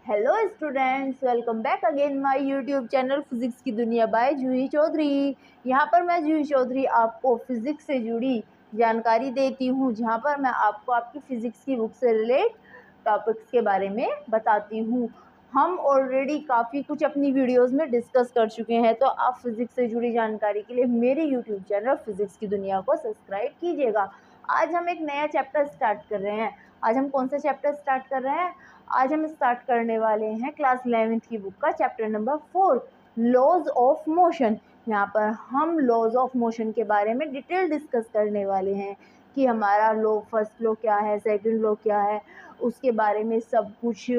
Hello students, welcome back again my YouTube channel physics की दुनिया bye जूही चौधरी। यहाँ पर मैं जूही चौधरी आपको फिज़िक्स से जुड़ी जानकारी देती हूँ, जहाँ पर मैं आपको आपकी फ़िज़िक्स की बुक से रिलेट टॉपिक्स के बारे में बताती हूँ। हम ऑलरेडी काफ़ी कुछ अपनी वीडियोस में डिस्कस कर चुके हैं, तो आप फिज़िक्स से जुड़ी जानकारी के लिए मेरे यूट्यूब चैनल फिज़िक्स की दुनिया को सब्सक्राइब कीजिएगा। आज हम एक नया चैप्टर स्टार्ट कर रहे हैं। आज हम कौन सा चैप्टर स्टार्ट कर रहे हैं? आज हम स्टार्ट करने वाले हैं क्लास 11th की बुक का chapter number 4, laws of motion. यहाँ पर हम लॉज ऑफ मोशन के बारे में डिटेल डिस्कस करने वाले हैं कि हमारा लॉ, फर्स्ट लॉ क्या है, सेकंड लॉ क्या है, उसके बारे में सब कुछ,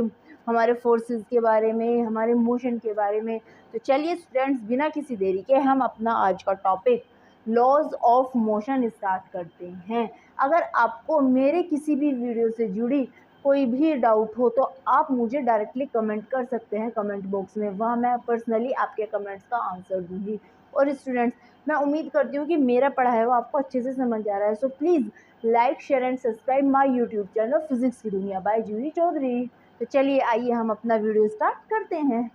हमारे फोर्सेस के बारे में, हमारे मोशन के बारे में। तो चलिए स्टूडेंट्स, बिना किसी देरी के हम अपना आज का topic laws of motion start करते हैं। अगर आपको मेरे किसी भी वीडियो से जुड़ी कोई भी डाउट हो तो आप मुझे डायरेक्टली कमेंट कर सकते हैं कमेंट बॉक्स में, वहाँ मैं पर्सनली आपके कमेंट्स का आंसर दूंगी। और स्टूडेंट्स, मैं उम्मीद करती हूँ कि मेरा पढ़ाया हुआ आपको अच्छे से समझ आ रहा है। So please like, share and subscribe my YouTube channel physics की दुनिया बाय जूही चौधरी। तो चलिए आइए हम अपना वीडियो स्टार्ट करते हैं।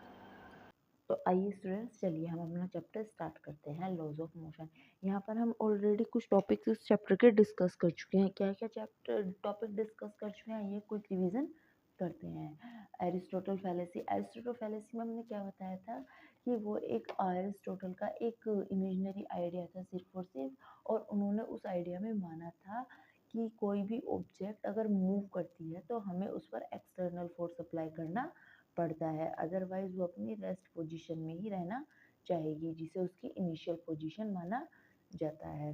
तो आइए स्टूडेंट्स, चलिए हम अपना चैप्टर स्टार्ट करते हैं, लॉज ऑफ मोशन। यहाँ पर हम ऑलरेडी कुछ टॉपिक्स इस चैप्टर के डिस्कस कर चुके हैं। क्या क्या चैप्टर टॉपिक डिस्कस कर चुके हैं, ये क्विक रिवीजन करते हैं। Aristotle fallacy. एरिस्टोटल फैलेसी में हमने क्या बताया था कि वो एक एरिस्टोटल का एक इमेजिनरी आइडिया था सिर्फ और सिर्फ, और उन्होंने उस आइडिया में माना था कि कोई भी ऑब्जेक्ट अगर मूव करती है तो हमें उस पर एक्सटर्नल फोर्स अप्लाई करना पड़ता है, अदरवाइज वो अपनी रेस्ट पोजीशन में ही रहना चाहेगी, जिसे उसकी इनिशियल पोजीशन माना जाता है।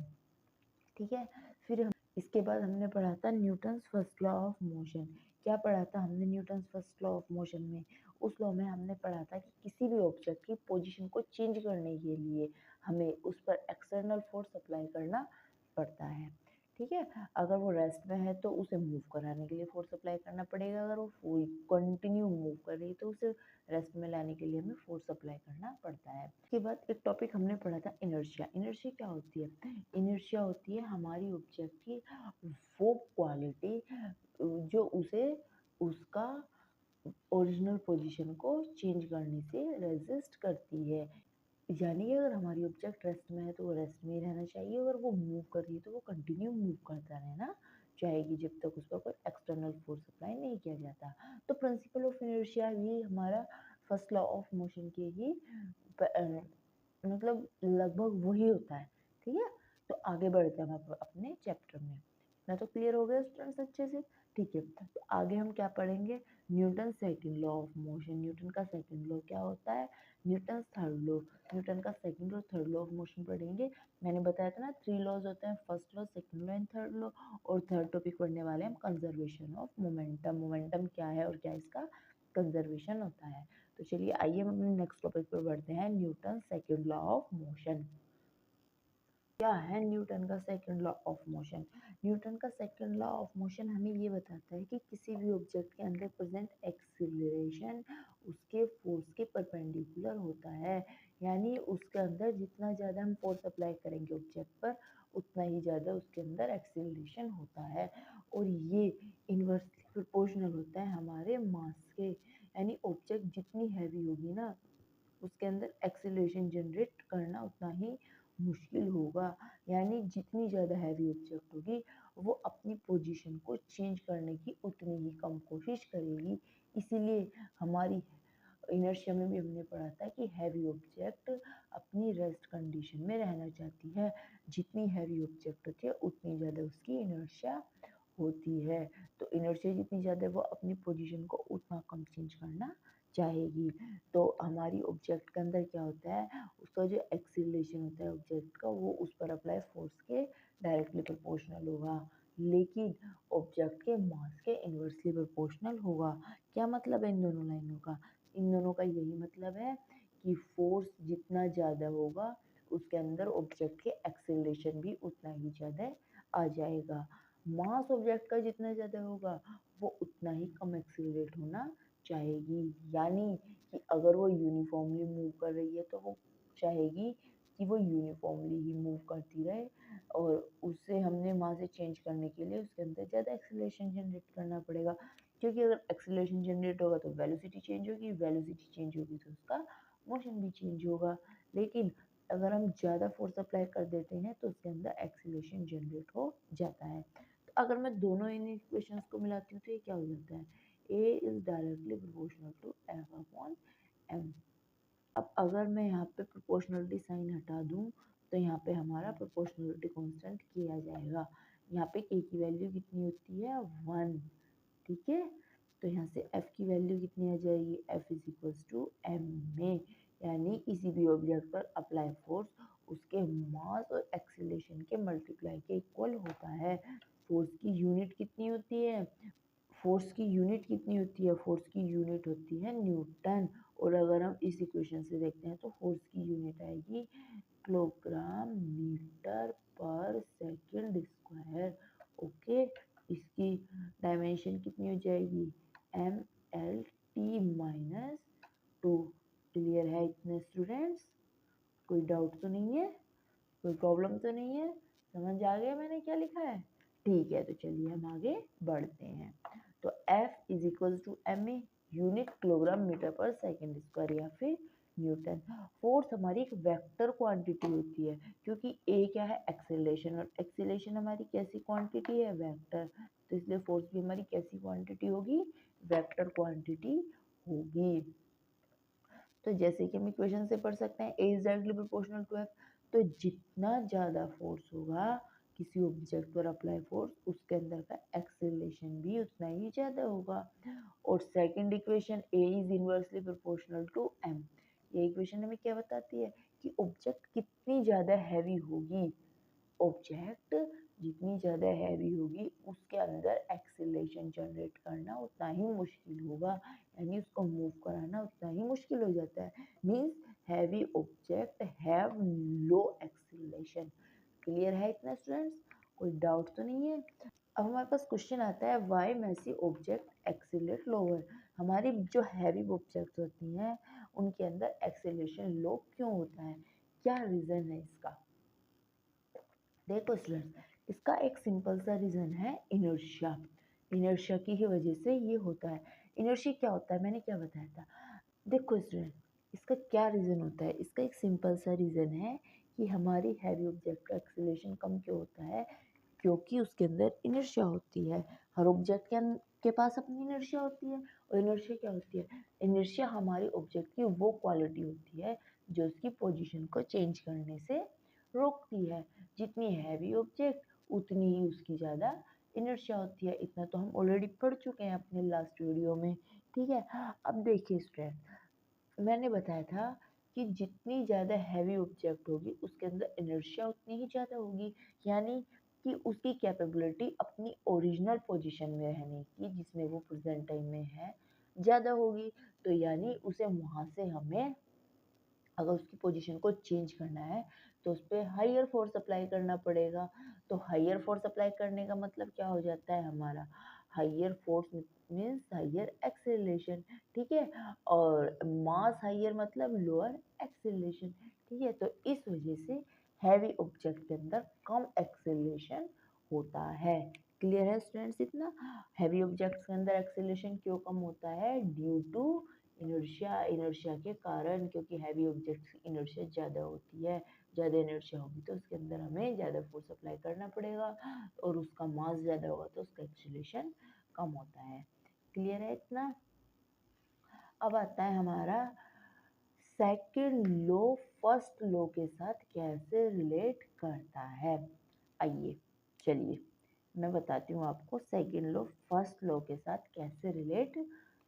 ठीक है, फिर इसके बाद हमने पढ़ा था Newton's first law of motion. क्या पढ़ा था हमने Newton's first law of motion में? उस लॉ में हमने पढ़ा था कि किसी भी ऑब्जेक्ट की पोजीशन को चेंज करने के लिए हमें उस पर एक्सटर्नल फोर्स अप्लाई करना पड़ता है। ठीक है, अगर वो रेस्ट में है तो उसे मूव कराने के लिए फोर्स अप्लाई करना पड़ेगा, अगर वो कंटिन्यू मूव कर रही है तो उसे रेस्ट में लाने के लिए हमें फोर्स अप्लाई करना पड़ता है। उसके बाद एक टॉपिक हमने पढ़ा था इनर्शिया। इनर्शिया क्या होती है? इनर्शिया होती है हमारी ऑब्जेक्ट की वो क्वालिटी जो उसे उसका ओरिजिनल पोजीशन को चेंज करने से रेजिस्ट करती है। यानी कि अगर हमारी ऑब्जेक्ट रेस्ट में है तो वो रेस्ट में ही रहना चाहिए, अगर वो मूव कर रही है तो वो कंटिन्यू मूव करता रहना चाहेगी जब तक उस पर कोई एक्सटर्नल फोर्स अप्लाई नहीं किया जाता। तो प्रिंसिपल ऑफ इनर्शिया भी हमारा फर्स्ट लॉ ऑफ मोशन के ही मतलब लगभग वही होता है। ठीक है, तो आगे बढ़ते हैं हम अपने चैप्टर में। ना तो क्लियर हो गया स्टूडेंट्स अच्छे से? ठीक है, तो आगे हम क्या पढ़ेंगे? Newton second law of motion. Newton का सेकंड लॉ क्या होता है? Newton third law. न्यूटन का सेकंड और थर्ड लॉ ऑफ मोशन पढ़ेंगे। मैंने बताया था ना 3 लॉज होते हैं, first law, second law and third law. और थर्ड टॉपिक पढ़ने वाले हम कंजर्वेशन ऑफ मोमेंटम। मोमेंटम क्या है और क्या इसका कंजर्वेशन होता है। तो चलिए आइए हम अपने नेक्स्ट टॉपिक पर बढ़ते हैं, Newton second law of motion. क्या है न्यूटन का second law of motion? Newton का सेकंड लॉ ऑफ मोशन हमें ये बताता है कि किसी भी ऑब्जेक्ट के अंदर प्रेजेंट एक्सीलरेशन उसके फोर्स के परपेंडिकुलर होता है। यानी उसके अंदर जितना ज़्यादा हम फोर्स अप्लाई करेंगे ऑब्जेक्ट पर, उतना ही ज़्यादा उसके अंदर एक्सीलरेशन होता है, और ये इन्वर्सली प्रोपोर्शनल होता है हमारे मास के। यानी ऑब्जेक्ट जितनी हैवी होगी ना, उसके अंदर एक्सीलरेशन जनरेट करना उतना ही मुश्किल होगा। यानी जितनी ज़्यादा हैवी ऑब्जेक्ट होगी वो अपनी पोजीशन को चेंज करने की उतनी ही कम कोशिश करेगी। इसीलिए हमारी इनर्शिया में भी हमने पढ़ा था कि हैवी ऑब्जेक्ट अपनी रेस्ट कंडीशन में रहना चाहती है। जितनी हैवी ऑब्जेक्ट होती है उतनी ज़्यादा उसकी इनर्शिया होती है। तो इनर्शिया जितनी ज़्यादा है वो अपनी पोजीशन को उतना कम चेंज करना चाहेगी। तो हमारी ऑब्जेक्ट के अंदर क्या होता है, उसका जो एक्सीलरेशन होता है ऑब्जेक्ट का, वो उस पर अप्लाई फोर्स के डायरेक्टली प्रोपोर्शनल होगा, लेकिन ऑब्जेक्ट के मास के इन्वर्सली प्रोपोर्शनल होगा। क्या मतलब है इन दोनों लाइनों का? इन दोनों का यही मतलब है कि फोर्स जितना ज़्यादा होगा उसके अंदर ऑब्जेक्ट के एक्सीलरेशन भी उतना ही ज़्यादा आ जाएगा। मास ऑब्जेक्ट का जितना ज़्यादा होगा वो उतना ही कम एक्सीलरेट होना चाहेगी। यानी कि अगर वो यूनिफॉर्मली मूव कर रही है तो वो चाहेगी कि वो यूनिफॉर्मली ही मूव करती रहे, और उससे हमने वहाँ से चेंज करने के लिए उसके अंदर ज़्यादा एक्सीलरेशन जनरेट करना पड़ेगा। क्योंकि अगर एक्सेलरेशन जनरेट होगा तो वेलोसिटी चेंज होगी, वेलोसिटी चेंज होगी तो उसका मोशन भी चेंज होगा। लेकिन अगर हम ज़्यादा फोर्स अप्लाई कर देते हैं तो उसके अंदर एक्सेलरेशन जनरेट हो जाता है। तो अगर मैं दोनों इन इक्वेशंस को मिलाती हूँ तो ये क्या हो जाता है, A is directly proportional to F upon M. अब अगर मैं यहाँ पे प्रोपोर्शनलिटी साइन हटा दूँ तो यहाँ पे हमारा प्रोपोर्शनलिटी कांस्टेंट किया जाएगा। यहाँ पे के की वैल्यू कितनी होती है, 1, ठीक है। तो यहाँ से एफ की वैल्यू कितनी आ जाएगी, F is equals to M में, यानी किसी भी ऑब्जेक्ट पर अप्लाई फोर्स उसके मास और एक्सीलरेशन के मल्टीप्लाई के इक्वल होता है। फोर्स की यूनिट कितनी होती है, फोर्स की यूनिट कितनी होती है, फोर्स की यूनिट होती है न्यूटन। और अगर हम इस इक्वेशन से देखते हैं तो फोर्स की यूनिट आएगी किलोग्राम मीटर पर सेकंड स्क्वायर। ओके, इसकी डायमेंशन कितनी हो जाएगी, M L T minus 2। Clear है इतने स्टूडेंट्स, कोई डाउट तो नहीं है, कोई प्रॉब्लम तो नहीं है, समझ आ गया मैंने क्या लिखा है। ठीक है, तो चलिए हम आगे बढ़ते हैं। तो F is equal to M A, unit kilogram metre पर सेकंड स्क्वायर या फिर न्यूटन। फोर्स हमारी एक वेक्टर क्वांटिटी होती है, क्योंकि ए क्या है, एक्सेलरेशन, और एक्सेलरेशन हमारी कैसी क्वांटिटी है, वेक्टर। तो इसलिए फोर्स भी हमारी कैसी क्वांटिटी होगी, वेक्टर क्वांटिटी होगी। तो जैसे कि हम इक्वेशन से पढ़ सकते हैं, A is directly proportional to F. तो जितना ज़्यादा फोर्स होगा किसी ऑब्जेक्ट पर अप्लाई फोर्स, उसके अंदर का एक्सेलरेशन भी उतना ही ज़्यादा होगा। और second equation, A is inversely proportional to M, ये इक्वेशन हमें क्या बताती है कि ऑब्जेक्ट कितनी ज़्यादा हैवी होगी, ऑब्जेक्ट जितनी ज़्यादा हैवी होगी उसके अंदर एक्सेलरेशन जनरेट करना उतना ही मुश्किल होगा, यानी उसको मूव कराना उतना ही मुश्किल हो जाता है। Means heavy object have low acceleration. Clear है इतना स्टूडेंट्स, कोई डाउट तो नहीं है। अब हमारे पास क्वेश्चन आता है, why massy object accelerate lower. हमारी जो हैवी ऑब्जेक्ट होती हैं उनके अंदर एक्सेलरेशन लो क्यों होता है, क्या रीज़न है इसका। देखो स्टूडेंट्स, इसका एक सिंपल सा रीज़न है, इनर्शिया। इनर्शिया की ही वजह से ये होता है। इनर्शिया क्या होता है, मैंने क्या बताया था। देखो स्टूडेंट, इसका क्या रीज़न होता है, इसका एक सिंपल सा रीज़न है कि हमारी हैवी ऑब्जेक्ट का एक्सेलरेशन कम क्यों होता है, क्योंकि उसके अंदर इनर्शिया होती है। हर ऑब्जेक्ट के पास अपनी इनर्शिया होती है। और इनर्शिया क्या होती है, इनर्शिया हमारी ऑब्जेक्ट की वो क्वालिटी होती है जो उसकी पोजीशन को चेंज करने से रोकती है। जितनी हैवी ऑब्जेक्ट उतनी ही उसकी ज़्यादा इनर्शिया होती है। इतना तो हम ऑलरेडी पढ़ चुके हैं अपने लास्ट वीडियो में, ठीक है। अब देखिए स्टूडेंट, मैंने बताया था कि जितनी ज़्यादा हैवी ऑब्जेक्ट होगी उसके अंदर इनर्शिया उतनी ही ज़्यादा होगी, यानी कि उसकी कैपेबिलिटी अपनी ओरिजिनल पोजीशन में रहने की, जिसमें वो प्रेजेंट टाइम में है, ज़्यादा होगी। तो यानी उसे वहाँ से हमें अगर उसकी पोजीशन को चेंज करना है तो उस पर हायर फोर्स अप्लाई करना पड़ेगा। तो हायर फोर्स अप्लाई करने का मतलब क्या हो जाता है हमारा, higher force means higher acceleration, ठीक है। और मास हायर मतलब लोअर एक्सेलरेशन, ठीक है। तो इस वजह से हैवी ऑब्जेक्ट के अंदर कम एक्सेलरेशन होता है। क्लियर है स्टूडेंट्स इतना। हैवी ऑब्जेक्ट्स के अंदर एक्सेलरेशन क्यों कम होता है, ड्यू टू इनर्शिया। इनर्शिया के कारण, क्योंकि हैवी ऑब्जेक्ट्स की इनर्शिया ज़्यादा होती है। ज़्यादा इनर्शिया होगी तो उसके अंदर हमें ज़्यादा फोर्स अप्लाई करना पड़ेगा, और उसका मास ज़्यादा होगा तो उसका एक्सेलरेशन कम होता है। क्लियर है इतना। अब आता है हमारा सेकंड लॉ फर्स्ट लॉ के साथ कैसे रिलेट करता है। आइए चलिए मैं बताती हूँ आपको सेकंड लॉ फर्स्ट लॉ के साथ कैसे रिलेट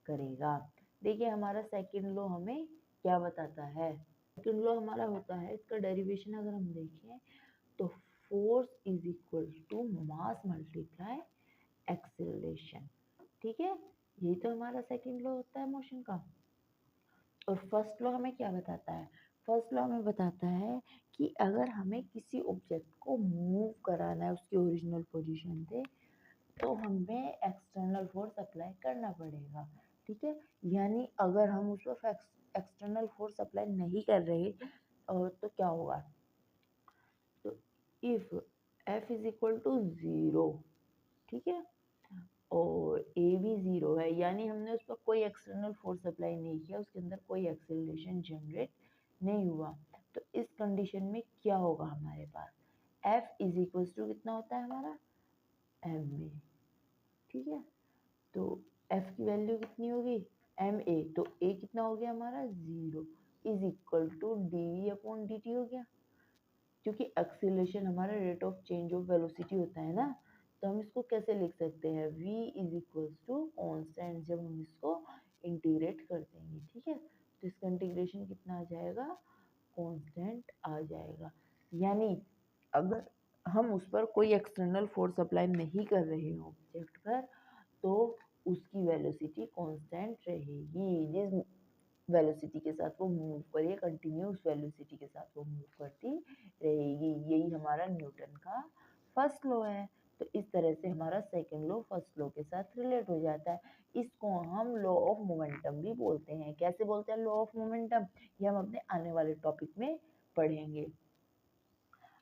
करेगा। देखिए हमारा सेकंड लॉ हमें क्या बताता है। सेकंड लॉ हमारा होता है, इसका डेरिवेशन अगर हम देखें तो force is equal to mass multiply acceleration, ठीक है। यही तो हमारा सेकंड लॉ होता है मोशन का। और फर्स्ट लॉ हमें क्या बताता है, फर्स्ट लॉ हमें बताता है कि अगर हमें किसी ऑब्जेक्ट को मूव कराना है उसकी ओरिजिनल पोजीशन से तो हमें एक्सटर्नल फोर्स अप्लाई करना पड़ेगा, ठीक है। यानी अगर हम उस पर एक्सटर्नल फोर्स अप्लाई नहीं कर रहे और तो क्या होगा, तो if F is equal to 0, ठीक है, और ए भी 0 है, यानी हमने उस पर कोई एक्सटर्नल फोर्स अप्लाई नहीं किया, उसके अंदर कोई एक्सेलरेशन जनरेट नहीं हुआ। तो इस कंडीशन में क्या होगा हमारे पास, F इज इक्वल टू कितना होता है हमारा एम ए, ठीक है। तो F की वैल्यू कितनी होगी एम ए, तो ए कितना हो गया हमारा 0 is equal to D V upon D T हो गया, क्योंकि एक्सीलरेशन हमारा rate of change of velocity होता है ना। तो हम इसको कैसे लिख सकते हैं, v is equals to constant, जब हम इसको इंटीग्रेट कर देंगे, ठीक है। तो इसका इंटीग्रेशन कितना आ जाएगा, कांस्टेंट आ जाएगा। यानी अगर हम उस पर कोई एक्सटर्नल फोर्स अप्लाई नहीं कर रहे हैं ऑब्जेक्ट पर, तो उसकी वेलोसिटी कांस्टेंट रहेगी। जिस वेलोसिटी के साथ वो मूव करिए, कंटिन्यूस वेलोसिटी के साथ वो मूव करती रहेगी। यही हमारा न्यूटन का फर्स्ट लॉ है। तो इस तरह से हमारा सेकंड लॉ फर्स्ट लॉ के साथ रिलेट हो जाता है। इसको हम लॉ ऑफ मोमेंटम भी बोलते हैं। कैसे बोलते हैं लॉ ऑफ मोमेंटम, ये हम अपने आने वाले टॉपिक में पढ़ेंगे।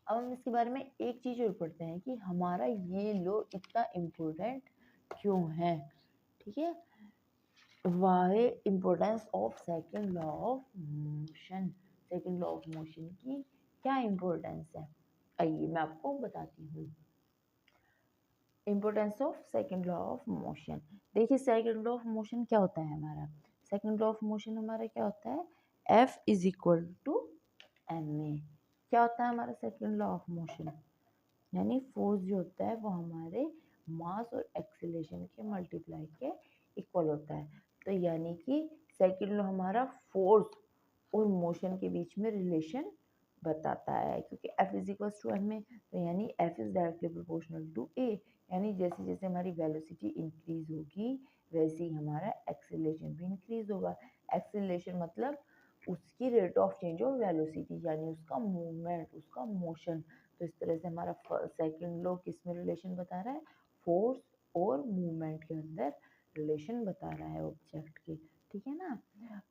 अब हम इसके बारे में एक चीज और पढ़ते हैं कि हमारा ये लॉ इतना इम्पोर्टेंट क्यों है, ठीक है। Why importance of second law of motion, second law of motion की क्या इम्पोर्टेंस है, आइए मैं आपको बताती हूँ। Importance of second law of motion, देखिए सेकंड लॉ ऑफ मोशन क्या होता है हमारा, सेकंड लॉ ऑफ मोशन हमारा क्या होता है, F is equal to M A. क्या होता है हमारा सेकंड लॉ ऑफ मोशन, यानी फोर्स जो होता है वो हमारे मास और एक्सीलरेशन के मल्टीप्लाई के इक्वल होता है। तो यानी कि सेकंड लॉ हमारा फोर्स और मोशन के बीच में रिलेशन बताता है, क्योंकि F is equal to M A, तो यानी F is directly proportional to A. यानी जैसे जैसे हमारी वेलोसिटी इंक्रीज होगी वैसे ही हमारा एक्सीलरेशन भी इंक्रीज होगा। एक्सीलरेशन मतलब उसकी rate of change of velocity, यानी उसका मूवमेंट, उसका मोशन। तो इस तरह से हमारा सेकंड लॉ किस में रिलेशन बता रहा है, फोर्स और मूवमेंट के अंदर रिलेशन बता रहा है ऑब्जेक्ट के, ठीक है ना।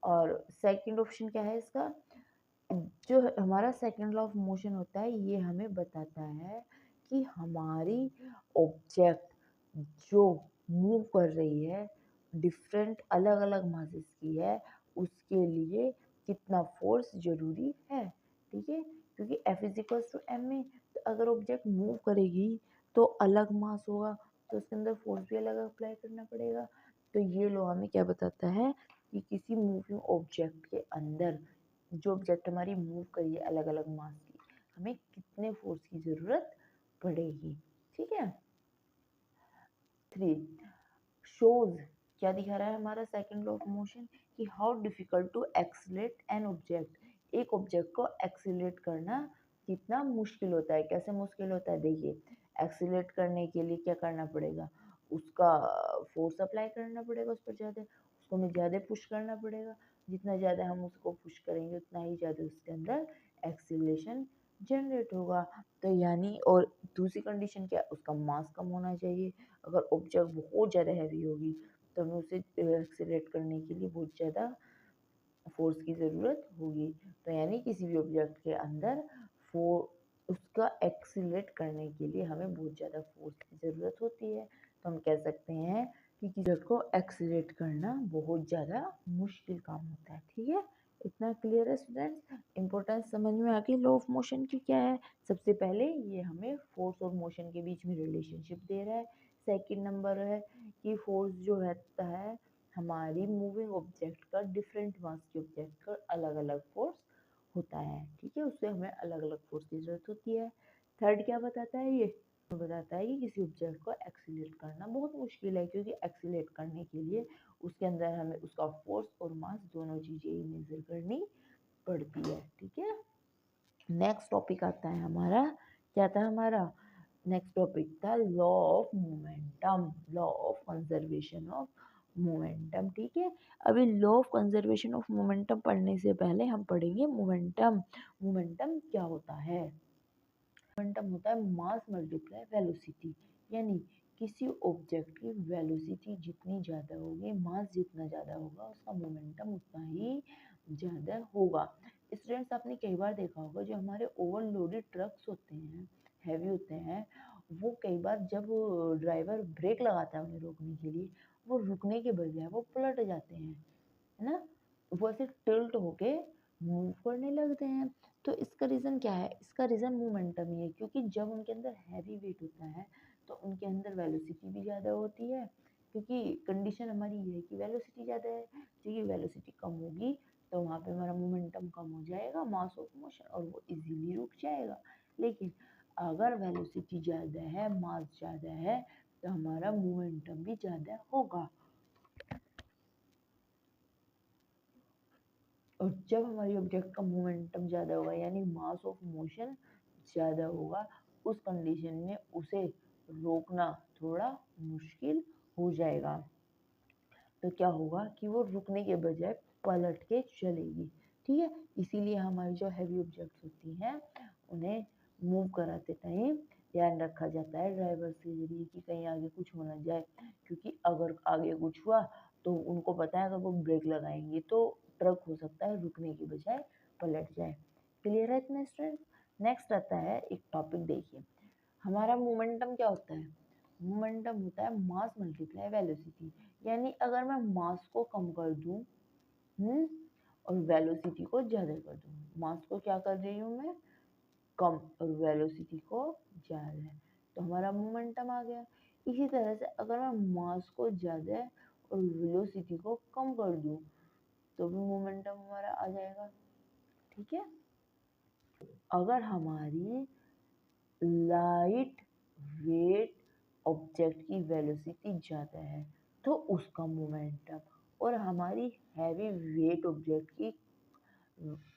और सेकंड ऑप्शन क्या है इसका, जो हमारा सेकंड लॉ ऑफ मोशन होता है ये हमें बताता है कि हमारी ऑब्जेक्ट जो मूव कर रही है डिफरेंट अलग अलग मासेस की है, उसके लिए कितना फोर्स जरूरी है, ठीक है। क्योंकि F is equal to M A, तो अगर ऑब्जेक्ट मूव करेगी तो अलग मास होगा, तो उसके अंदर फोर्स भी अलग अप्लाई करना पड़ेगा। तो ये लॉ हमें क्या बताता है कि किसी मूविंग ऑब्जेक्ट के अंदर जो ऑब्जेक्ट हमारी मूव करी है अलग अलग मास की, हमें कितने फोर्स की जरूरत पड़ेगी, ठीक है। 3 शोज क्या दिखा रहा है हमारा सेकंड लॉ ऑफ मोशन, कि how difficult to accelerate an object, एक ऑब्जेक्ट को एक्सीलरेट करना कितना मुश्किल होता है। कैसे मुश्किल होता है, देखिए एक्सीलरेट करने के लिए क्या करना पड़ेगा, उसका फोर्स अप्लाई करना पड़ेगा उस पर ज़्यादा, उसको हमें ज़्यादा पुश करना पड़ेगा। जितना ज़्यादा हम उसको पुश करेंगे उतना ही ज़्यादा उसके अंदर एक्सीलरेशन जनरेट होगा। तो यानी और दूसरी कंडीशन क्या, उसका मास कम होना चाहिए। अगर ऑब्जेक्ट बहुत ज़्यादा हैवी होगी तो हमें उसे एक्सीलरेट करने के लिए बहुत ज़्यादा फोर्स की ज़रूरत होगी। तो यानी किसी भी ऑब्जेक्ट के अंदर उसका एक्सीलरेट करने के लिए हमें बहुत ज़्यादा फोर्स की ज़रूरत होती है। तो हम कह सकते हैं कि किसी ऑब्जेक्ट को एक्सीलरेट करना बहुत ज़्यादा मुश्किल काम होता है, ठीक है। इतना क्लियर है स्टूडेंट्स, इंपॉर्टेंस समझ में आ गई लॉ ऑफ मोशन की क्या है। सबसे पहले ये हमें फोर्स और मोशन के बीच में रिलेशनशिप दे रहा है। सेकंड नंबर है कि फोर्स जो रहता है हमारी मूविंग ऑब्जेक्ट का डिफरेंट मास के ऑब्जेक्ट का अलग अलग फोर्स होता है, ठीक है, उससे हमें अलग अलग फोर्स की जरूरत होती है। थर्ड क्या बताता है, ये बताता है कि किसी ऑब्जेक्ट को एक्सीलरेट करना बहुत मुश्किल है, क्योंकि एक्सीलरेट करने के लिए उसके अंदर हमें उसका फोर्स और मास दोनों चीज़ें ही मेजर करनी पड़ती है, ठीक है। नेक्स्ट टॉपिक आता है हमारा, क्या था हमारा नेक्स्ट टॉपिक था law of momentum, law of conservation of momentum, ठीक है। अभी law of conservation of momentum पढ़ने से पहले हम पढ़ेंगे मोमेंटम। मोमेंटम क्या होता है, मोमेंटम होता है मास मल्टीप्लाई वेलोसिटी, यानी किसी ऑब्जेक्ट की वेलोसिटी जितनी ज़्यादा होगी, मास जितना ज़्यादा होगा, उसका मोमेंटम उतना ही ज़्यादा होगा। स्टूडेंट्स आपने कई बार देखा होगा जो हमारे ओवरलोडेड ट्रक्स होते हैं, हैवी होते हैं, वो कई बार जब ड्राइवर ब्रेक लगाता है उन्हें रोकने के लिए, वो रुकने के बजाय वो पलट जाते हैं, है ना? वो ऐसे टिल्ट होके मूव करने लगते हैं। तो इसका रीज़न क्या है? इसका रीज़न मोमेंटम ही है, क्योंकि जब उनके अंदर हैवी वेट होता है, तो उनके अंदर वेलोसिटी भी ज़्यादा होती है, क्योंकि कंडीशन हमारी ये है कि वेलोसिटी ज़्यादा है, क्योंकि वेलोसिटी कम होगी, तो वहाँ पे हमारा मोमेंटम कम हो जाएगा, मास ऑफ मोशन, और वो ईज़िली रुक जाएगा। लेकिन अगर वेलोसिटी ज़्यादा है, मास ज़्यादा है, तो हमारा मोमेंटम भी ज़्यादा होगा। और जब हमारी ऑब्जेक्ट का मोमेंटम ज़्यादा होगा, यानी मास ऑफ मोशन ज़्यादा होगा, उस कंडीशन में उसे रोकना थोड़ा मुश्किल हो जाएगा। तो क्या होगा कि वो रुकने के बजाय पलट के चलेगी, ठीक है? इसीलिए हमारी जो हैवी ऑब्जेक्ट्स होती हैं, उन्हें मूव कराते टाइम ध्यान रखा जाता है ड्राइवर के ज़रिए कि कहीं आगे कुछ हो ना जाए, क्योंकि अगर आगे कुछ हुआ तो उनको पता है अगर वो ब्रेक लगाएँगे तो ट्रक हो सकता है रुकने की बजाय पलट जाए। क्लियर है इतना स्टूडेंट? नेक्स्ट आता है एक टॉपिक, देखिए हमारा मोमेंटम क्या होता है? मोमेंटम होता है मास मल्टीप्लाई वेलोसिटी। यानी अगर मैं मास को कम कर दूं, और वेलोसिटी को ज़्यादा कर दूं, मास को क्या कर रही हूँ मैं? कम, और वेलोसिटी को ज़्यादा, तो हमारा मोमेंटम आ गया। इसी तरह से अगर मैं मास को ज़्यादा और वेलोसिटी को कम कर दूं, तो भी मोमेंटम हमारा आ जाएगा, ठीक है? अगर हमारी लाइट वेट ऑब्जेक्ट की वेलोसिटी ज़्यादा है, तो उसका मोमेंटम, और हमारी हैवी वेट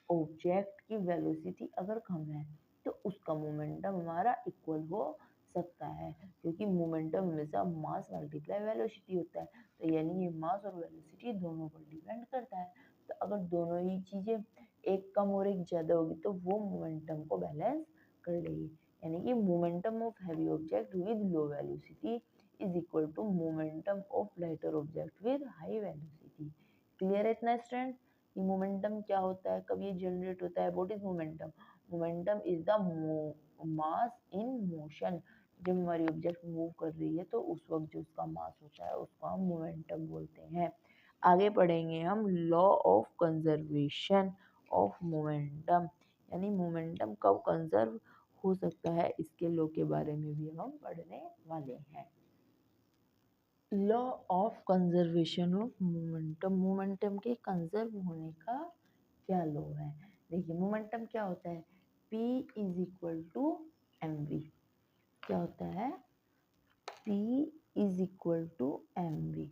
ऑब्जेक्ट की वेलोसिटी अगर कम है, तो उसका मोमेंटम हमारा इक्वल हो सकता है, क्योंकि मोमेंटम हमेशा मास मल्टीप्लाई वेलोसिटी होता है। तो यानी ये मास और वेलोसिटी दोनों पर डिपेंड करता है। तो अगर दोनों ही चीज़ें एक कम और एक ज़्यादा होगी, तो वो मोमेंटम को बैलेंस कर देगी। यानी कि momentum of heavy object with low velocity is equal to momentum of lighter object with high velocity. Clear है इतना स्टूडेंट? ये मोमेंटम क्या होता है, कब ये जनरेट होता है? What is momentum? Momentum is the mass in motion. जब हमारी ऑब्जेक्ट मूव कर रही है, तो उस वक्त जो उसका मास होता है उसको हम मोमेंटम बोलते हैं। आगे पढ़ेंगे हम law of conservation of momentum, यानी मोमेंटम कब कंजर्व हो सकता है, इसके लॉ के बारे में भी हम पढ़ने वाले हैं। Law of conservation of momentum, momentum के कंजर्व होने का क्या लॉ है? देखिए मोमेंटम क्या होता है? P is equal to mv। क्या होता है? P is equal to mv।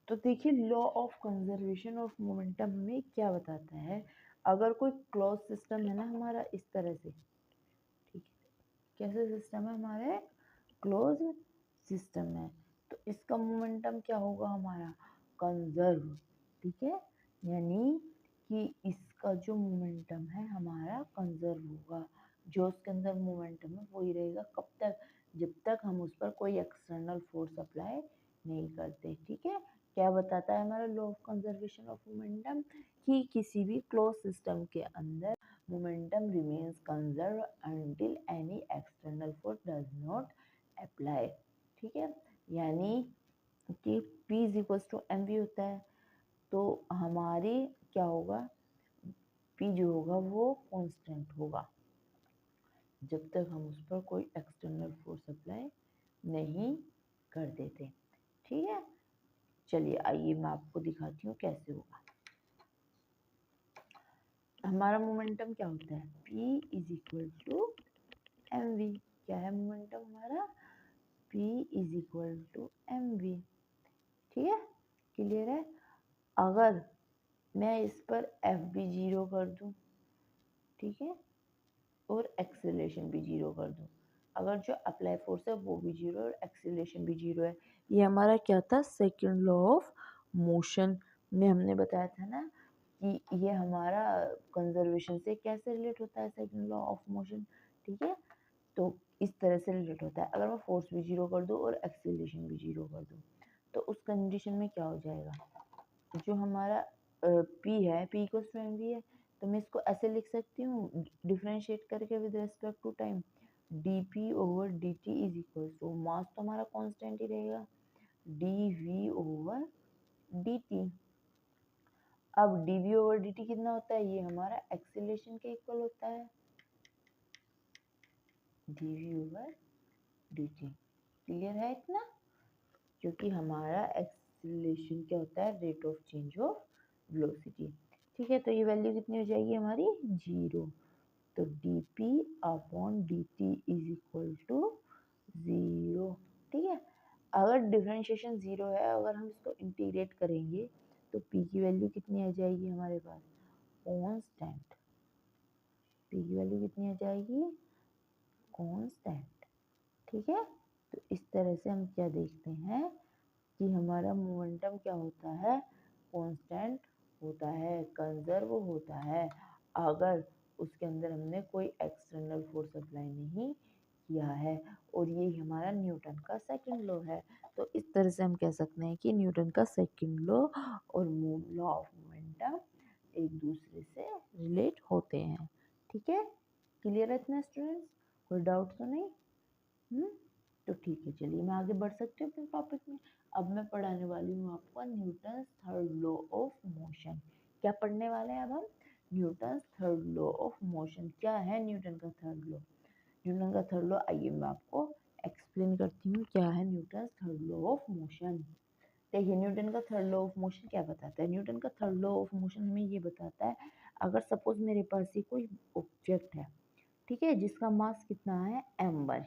तो देखिए law of conservation of momentum में क्या बताता है? अगर कोई क्लोज सिस्टम है ना हमारा इस तरह से, ठीक है, कैसे सिस्टम है हमारे? क्लोज सिस्टम है, तो इसका मोमेंटम क्या होगा हमारा? कंजर्व, ठीक है? यानी कि इसका जो मोमेंटम है हमारा कंजर्व होगा। जो उसके अंदर मोमेंटम है वही रहेगा, कब तक? जब तक हम उस पर कोई एक्सटर्नल फोर्स अप्लाई नहीं करते, ठीक है? क्या बताता है हमारा law of conservation of momentum? कि किसी भी क्लोज सिस्टम के अंदर momentum remains conserved until any external force does not apply, ठीक है? यानी कि P is equal to M V होता है, तो हमारी क्या होगा? P जो होगा वो कांस्टेंट होगा जब तक हम उस पर कोई एक्सटर्नल फोर्स अप्लाई नहीं कर देते, ठीक है? चलिए आइए मैं आपको दिखाती हूँ कैसे होगा। हमारा मोमेंटम क्या होता है? P is equal to M V. क्या है मोमेंटम हमारा? P is equal to M V, ठीक है? क्लियर है? अगर मैं इस पर एफ भी जीरो कर दूं, ठीक है, और एक्सेलरेशन भी जीरो कर दूं, अगर जो अप्लाई फोर्स है वो भी जीरो और एक्सेलरेशन भी जीरो है, ये हमारा क्या था? सेकंड लॉ ऑफ मोशन में हमने बताया था ना कि ये हमारा कंजर्वेशन से कैसे रिलेट होता है, सेकंड लॉ ऑफ मोशन, ठीक है? तो इस तरह से रिलेट होता है। अगर मैं फोर्स भी जीरो कर दूं और एक्सेलरेशन भी जीरो कर दूं, तो उस कंडीशन में क्या हो जाएगा? जो हमारा P है, P equals to M V है, तो मैं इसको ऐसे लिख सकती हूँ डिफरेंशिएट करके with respect to time, dp/dt is equal to, mass तो हमारा कांस्टेंट ही रहेगा, dv/dt। अब dv/dt कितना होता है, ये हमारा एक्सीलरेशन के इक्वल होता है, dv/dt। क्लियर है इतना? क्योंकि हमारा एक्सीलरेशन क्या होता है, rate of change of velocity. ठीक है, तो ये वैल्यू कितनी हो जाएगी हमारी, 0। तो dp/dt इज इक्वल टू 0। ठीक है, अगर डिफरेंशिएशन 0 है, अगर हम इसको इंटीग्रेट करेंगे तो p की वैल्यू कितनी आ जाएगी हमारे पास, कांस्टेंट। p की वैल्यू कितनी आ जाएगी, कांस्टेंट। ठीक है, तो इस तरह से हम क्या देखते हैं कि हमारा मोमेंटम क्या होता है, कांस्टेंट होता है, कंजर्व होता है, अगर उसके अंदर हमने कोई एक्सटर्नल फोर्स अप्लाई नहीं किया है। और ये हमारा न्यूटन का सेकंड लॉ है। तो इस तरह से हम कह सकते हैं कि न्यूटन का सेकंड लॉ और लॉ ऑफ मोमेंटम एक दूसरे से रिलेट होते हैं। ठीक है, क्लियर है इतना स्टूडेंट्स, कोई डाउट तो नहीं? तो ठीक है, चलिए मैं आगे बढ़ सकती हूँ अपने टॉपिक में। अब मैं पढ़ाने वाली हूँ आपको Newton third law of motion. क्या पढ़ने वाले हैं अब हम, Newton third law of motion. क्या है न्यूटन का थर्ड लॉ? न्यूटन का थर्ड लॉ, आइए मैं आपको एक्सप्लेन करती हूँ क्या है Newton third law of motion. देखिए, न्यूटन का थर्ड लॉ ऑफ मोशन क्या बताता है? न्यूटन का थर्ड लॉ ऑफ मोशन हमें ये बताता है, अगर सपोज मेरे पास ये कोई ऑब्जेक्ट है, ठीक है, जिसका मास कितना है m1,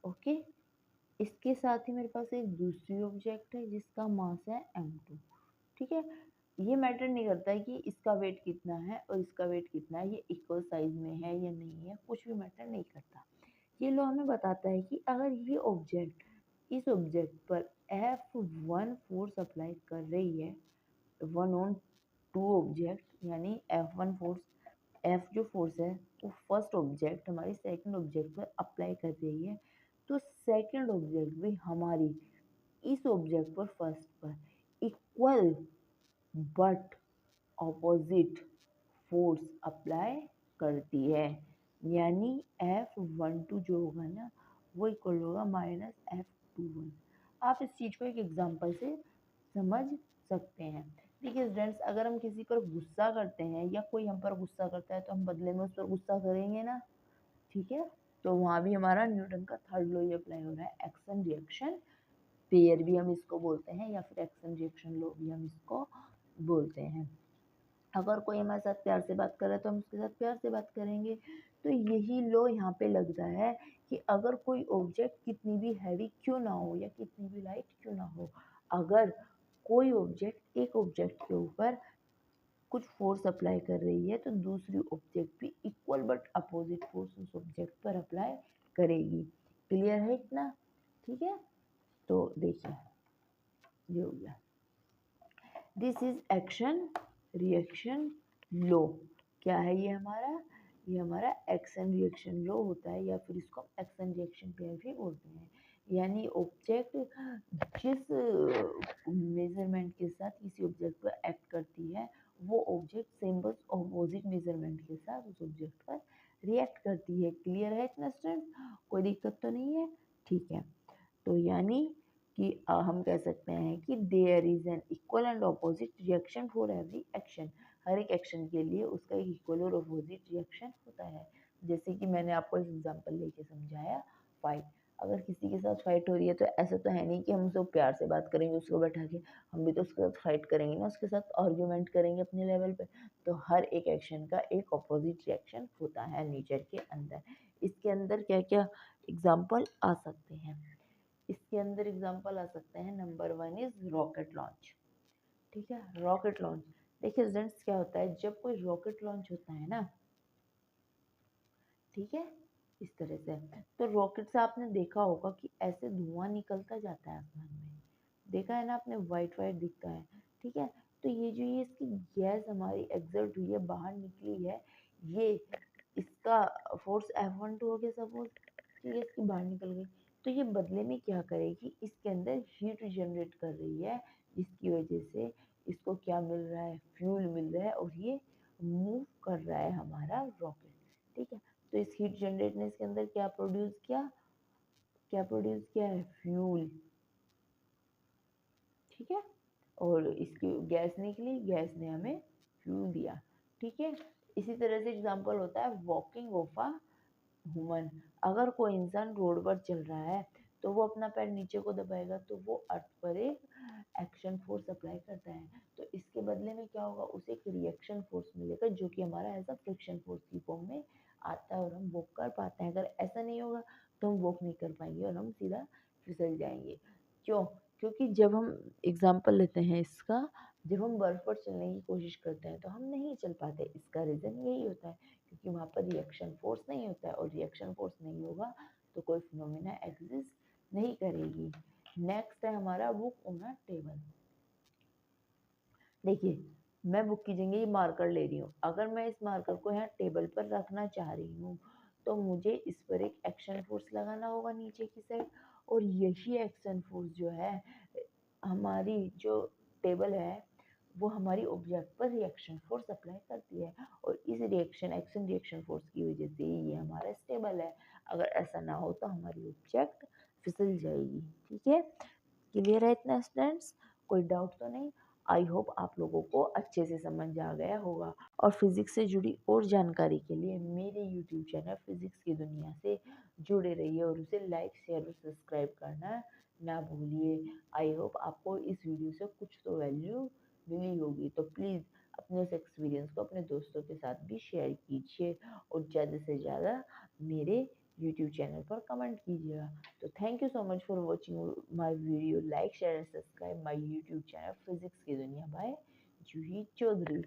ओके, इसके साथ ही मेरे पास एक दूसरी ऑब्जेक्ट है जिसका मास है m2। ठीक है, ये मैटर नहीं करता है कि इसका वेट कितना है और इसका वेट कितना है, ये इक्वल साइज में है या नहीं है, कुछ भी मैटर नहीं करता। ये लॉ हमें बताता है कि अगर ये ऑब्जेक्ट इस ऑब्जेक्ट पर F1 फोर्स अप्लाई कर रही है, 1/2 ऑब्जेक्ट, यानी F1 फोर्स, F जो फोर्स है वो फर्स्ट ऑब्जेक्ट हमारी सेकंड ऑब्जेक्ट पर अप्लाई कर रही है, तो सेकंड ऑब्जेक्ट भी हमारी इस ऑब्जेक्ट पर फर्स्ट पर equal but opposite force apply करती है। यानी F12 जो होगा ना, वो इक्वल होगा -F21। आप इस चीज़ को एक एग्जांपल से समझ सकते हैं। देखिए स्टूडेंट्स, अगर हम किसी पर गुस्सा करते हैं या कोई हम पर गुस्सा करता है तो हम बदले में उस पर गुस्सा करेंगे ना। ठीक है, तो वहाँ भी हमारा न्यूटन का थर्ड लॉ ही अप्लाई हो रहा है, एक्शन रिएक्शन पेयर भी हम इसको बोलते हैं, या फिर एक्शन रिएक्शन लॉ भी हम इसको बोलते हैं। अगर कोई हमारे साथ प्यार से बात कर रहा है तो हम उसके साथ प्यार से बात करेंगे। तो यही लॉ यहाँ पे लगता है कि अगर कोई ऑब्जेक्ट कितनी भी हैवी क्यों ना हो या कितनी भी लाइट क्यों ना हो, अगर कोई ऑब्जेक्ट एक ऑब्जेक्ट के ऊपर कुछ फोर्स अप्लाई कर रही है तो दूसरी ऑब्जेक्ट भी इक्वल बट अपोजिट फोर्स उस ऑब्जेक्ट पर अप्लाई करेगी। क्लियर है इतना? ठीक है, तो देखिए ये हो गया, this is action reaction law. क्या है ये हमारा एक्शन रिएक्शन लॉ होता है, या फिर इसको एक्शन रिएक्शन पेयर भी बोलते हैं। यानी ऑब्जेक्ट जिस मेजरमेंट के साथ किसी ऑब्जेक्ट पर एक्ट करती है, वो ऑब्जेक्ट सेम बस ऑपोजिट मेजरमेंट के साथ उस ऑब्जेक्ट पर रिएक्ट करती है। क्लियर है इतना स्टूडेंट, कोई दिक्कत तो नहीं है? ठीक है, तो यानी कि हम कह सकते हैं कि there is an equal and opposite reaction for every action. हर एक एक्शन के लिए उसका एक इक्वल और ऑपोजिट रिएक्शन होता है। जैसे कि मैंने आपको एक एग्जांपल लेके समझाया, फाइट। अगर किसी के साथ फाइट हो रही है तो ऐसा तो है नहीं कि हम उसको प्यार से बात करेंगे, उसको बैठा के, हम भी तो उसके साथ फाइट करेंगे ना, उसके साथ आर्ग्यूमेंट करेंगे अपने लेवल पे। तो हर एक एक्शन का एक ऑपोजिट रिएक्शन होता है नेचर के अंदर। इसके अंदर क्या क्या एग्जाम्पल आ सकते हैं? इसके अंदर एग्जांपल आ सकते हैं, नंबर 1 इज रॉकेट लॉन्च। ठीक है, रॉकेट लॉन्च। देखिए स्टूडेंट्स, क्या होता है जब कोई रॉकेट लॉन्च होता है ना, ठीक है, इस तरह से, तो रॉकेट से आपने देखा होगा कि ऐसे धुआं निकलता जाता है आसमान में, देखा है ना आपने, वाइट वाइट दिखता है। ठीक है, तो ये जो ये इसकी गैस हमारी एग्जर्ट हुई है, बाहर निकली है, ये इसका फोर्स F12 हो गया सपोज, ठीक है, इसकी बाहर निकल गई, तो ये बदले में क्या करेगी, इसके अंदर हीट जनरेट कर रही है, जिसकी वजह से इसको क्या मिल रहा है, फ्यूल मिल रहा है, और ये मूव कर रहा है हमारा रॉकेट। ठीक है, तो इस हीट जनरेट ने इसके अंदर क्या प्रोड्यूस किया, है फ्यूल, ठीक है। और इसकी गैस निकली, गैस ने हमें फ्यूल दिया, ठीक है। इसी तरह से एग्जांपल होता है वॉकिंग ऑफ अ ह्यूमन। अगर कोई इंसान रोड पर चल रहा है तो वो अपना पैर नीचे को दबाएगा तो वो अर्थ पर एक एक्शन फोर्स अप्लाई करता है, तो इसके बदले में क्या होगा, उसे एक रिएक्शन फोर्स मिलेगा जो कि हमारा एज अ फ्रिक्शन फोर्स की फॉर्म में आता है और हम वॉक कर पाते हैं। अगर ऐसा नहीं होगा तो हम वॉक नहीं कर पाएंगे और हम सीधा फिसल जाएंगे। क्यों? क्योंकि जब हम एग्जाम्पल लेते हैं इसका, जब हम बर्फ पर चलने की कोशिश करते हैं तो हम नहीं चल पाते। इसका रीज़न यही होता है क्योंकि वहाँ पर रिएक्शन फोर्स नहीं होता है, और रिएक्शन फोर्स नहीं होगा तो कोई फिनोमेना एग्जिस्ट नहीं करेगी। नेक्स्ट है हमारा बुक ऑन अ टेबल। देखिए, मैं बुक की जगह ये मार्कर ले रही हूँ। अगर मैं इस मार्कर को यहाँ टेबल पर रखना चाह रही हूँ तो मुझे इस पर एक एक्शन फोर्स लगाना होगा नीचे की साइड, और यही एक्शन फोर्स जो है हमारी जो टेबल है वो हमारी ऑब्जेक्ट पर रिएक्शन फोर्स अप्लाई करती है, और इस एक्शन रिएक्शन फोर्स की वजह से ये हमारा स्टेबल है। अगर ऐसा ना हो तो हमारी ऑब्जेक्ट फिसल जाएगी, ठीक है। क्लियर है इतना स्टूडेंट्स? कोई डाउट तो नहीं? आई होप आप लोगों को अच्छे से समझ आ गया होगा। और फिजिक्स से जुड़ी और जानकारी के लिए मेरे यूट्यूब चैनल फिजिक्स की दुनिया से जुड़े रहिए और उसे लाइक शेयर और सब्सक्राइब करना ना भूलिए। आई होप आपको इस वीडियो से कुछ तो वैल्यू मिली होगी, तो प्लीज़ अपने उस एक्सपीरियंस को अपने दोस्तों के साथ भी शेयर कीजिए और ज़्यादा से ज़्यादा मेरे यूट्यूब चैनल पर कमेंट कीजिएगा। तो thank you so much for watching my video. Like share and subscribe my YouTube channel physics की दुनिया बाय जूही चौधरी।